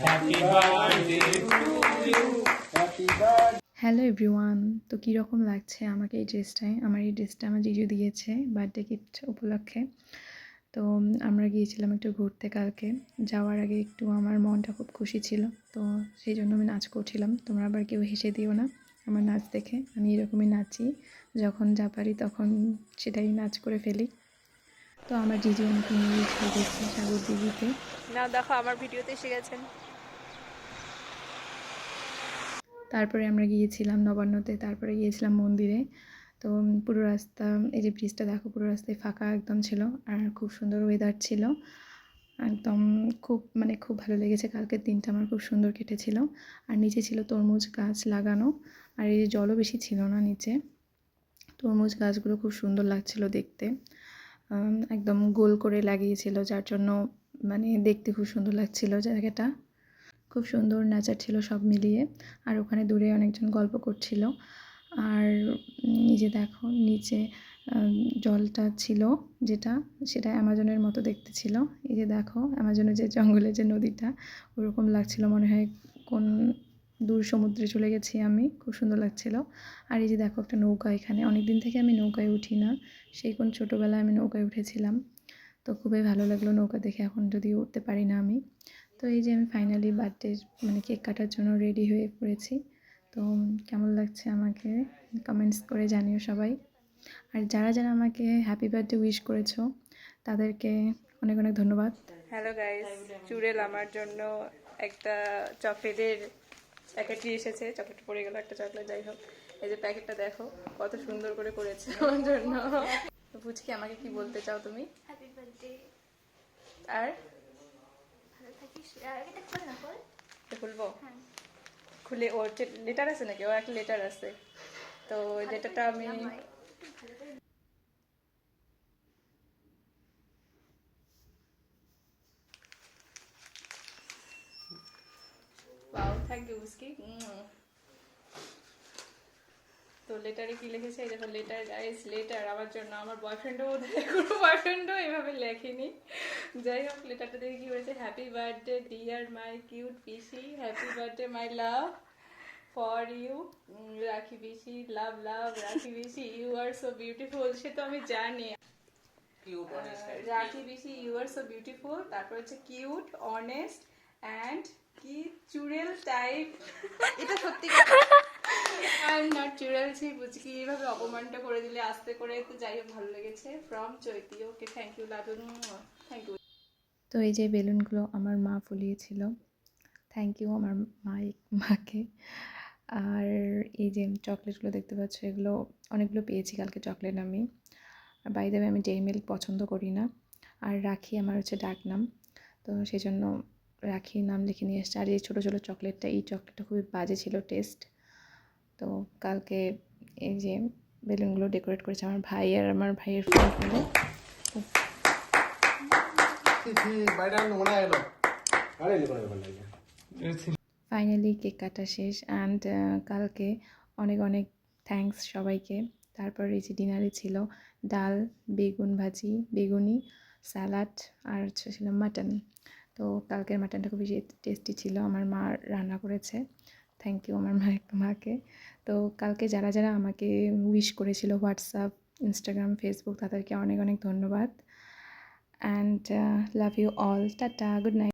Happy birthday to you. Happy birthday. Hello everyone, তো কীরকম লাগছে আমাকে এই ড্রেসটায়? এই ড্রেসটা আমার জিজু দিয়েছে বার্থডে গিফট উপলক্ষে। তো আমরা গিয়েছিলাম একটু ঘুরতে কালকে। যাওয়ার আগে একটু আমার মনটা খুব খুশি ছিল, তো সেই জন্য আমি নাচ করছিলাম। তোমরা আবার কেউ হেসে দিও না আমার নাচ দেখে। আমি এরকমই নাচি, যখন যা পারি তখন সেটাই নাচ করে ফেলি। তো আমার জিজু আমাকে নিয়ে ছেড়ে দিচ্ছে সাগর দিঘিতে। না দেখো আমার ভিডিওতে এসে গেছেন। তারপরে আমরা গিয়েছিলাম নবান্নতে, তারপরে গিয়েছিলাম মন্দিরে। তো পুরো রাস্তা, এই যে ব্রিজটা দেখো, পুরো রাস্তায় ফাঁকা একদম ছিল, আর খুব সুন্দর ওয়েদার ছিল একদম। খুব ভালো লেগেছে। কালকের দিনটা আমার খুব সুন্দর কেটেছিল। আর নিচে ছিল তরমুজ গাছ লাগানো, আর এই যে জলও বেশি ছিল না নিচে। তরমুজ গাছগুলো খুব সুন্দর লাগছিল দেখতে, একদম গোল করে লাগিয়েছিল, যার জন্য দেখতে খুব সুন্দর লাগছিল জায়গাটা। খুব সুন্দর নেচার ছিল সব মিলিয়ে। আর ওখানে দূরে অনেকজন গল্প করছিল। আর নিজে দেখো নিচে জলটা ছিল, সেটা অ্যামাজনের মতো দেখতে ছিল। এই যে দেখো অ্যামাজনের যে জঙ্গলে যে নদীটা, ওরকম লাগছিল, মনে হয় কোন দূর সমুদ্রে চলে গেছি আমি। খুব সুন্দর লাগছিল। আর এই যে দেখো একটা নৌকা, এখানে অনেক দিন থেকে আমি নৌকায় উঠি না, সেই কোন ছোটোবেলায় আমি নৌকায় উঠেছিলাম। তো খুবই ভালো লাগলো নৌকা দেখে, এখন যদিও উঠতে পারি না আমি। তো এই যে আমি ফাইনালি বার্থডে কেক কাটার জন্য রেডি হয়ে পড়েছি। তো কেমন লাগছে আমাকে কমেন্টস করে জানিও সবাই। আর যারা যারা আমাকে হ্যাপি বার্থডে উইশ করেছো তাদেরকে অনেক অনেক ধন্যবাদ। হ্যালো গাইস, চুড়েল আমার জন্য একটা চকলেটের প্যাকেট নিয়ে এসেছে। চকলেট পড়ে গেল একটা চকলেট, যাই হোক। এই যে প্যাকেটটা দেখো কত সুন্দর করে করেছে আমার জন্য। তো বুঝকি আমাকে কি বলতে চাও তুমি? Happy birthday. আর ভালো থাকিস। এটা খোল না, খোল। খুলবো? হ্যাঁ। খুলে ওর লেটার আছে নাকি? ও একটা লেটার আছে, তো ওই লেটারটা আমি ভালো করে। ওয়াও, থ্যাংক ইউ বুঝকি। তো লেটারে কি লিখেছে? এই দেখো লেটার গাইস, লেটার আমার জন্য। আমার বয়ফ্রেন্ডও কোনো বয়ফ্রেন্ডও এভাবে লেখেনি। যাই হোক, লেটারটা দেখে কি হয়েছে? Happy birthday dear my cute পিসি, happy birthday my love for you, Rakhi পিসি, লাভ লাভ রাখি পিসি, ইউ আর সো বিউটিফুল। সে তো আমি জানি। রাখি পিসি, ইউ আর সো বিউটিফুল। তারপর হচ্ছে কিউট, অনেস্ট অ্যান্ড কি চুড়েল টাইপ। এটা সত্যি কথা। আই এম নট চুড়েল। সেই বুঝকি এইভাবে অপমানটা করে দিলে আস্তে করে। তো যাই হোক, ভালো লেগেছে। From Chaiti. Okay, thank you, love you, thank you. তো এই যে বেলুনগুলো আমার মা ফুলিয়েছিল, থ্যাংক ইউ আমার মাকে। আর এই যে চকলেটগুলো দেখতে পাচ্ছ, এগুলো অনেকগুলো পেয়েছি কালকে চকলেট আমি। আর বাই দ্য ওয়ে আমি ডেইরি মিল্ক পছন্দ করি না। আর রাখি আমার হচ্ছে ডাক নাম, তো সেই জন্য রাখি নাম লিখে নিয়ে এসছে। আর এই ছোটো ছোটো চকলেটটা, এই চকলেটটা খুবই বাজে ছিল টেস্ট। তো কালকে এই যে বেলুনগুলো ডেকোরেট করেছে আমার ভাই আর আমার ভাইয়ের ফ্রেন্ড মিলে। ফাইনালি কেক কাটা শেষ। অ্যান্ড কালকে অনেক অনেক থ্যাঙ্কস সবাইকে। তারপর এই যে ডিনারে ছিল ডাল, বেগুন ভাজি, বেগুনি, স্যালাড, আর ছিল মাটন। তো কালকের মাটনটা খুবই টেস্টি ছিল, আমার মা রান্না করেছে। থ্যাংক ইউ আমার মাকে। তো কালকে যারা যারা আমাকে উইশ করেছিল হোয়াটসঅ্যাপ, ইনস্টাগ্রাম, ফেসবুক, তাদেরকে অনেক অনেক ধন্যবাদ। And love you all. টাটা, গুড নাইট।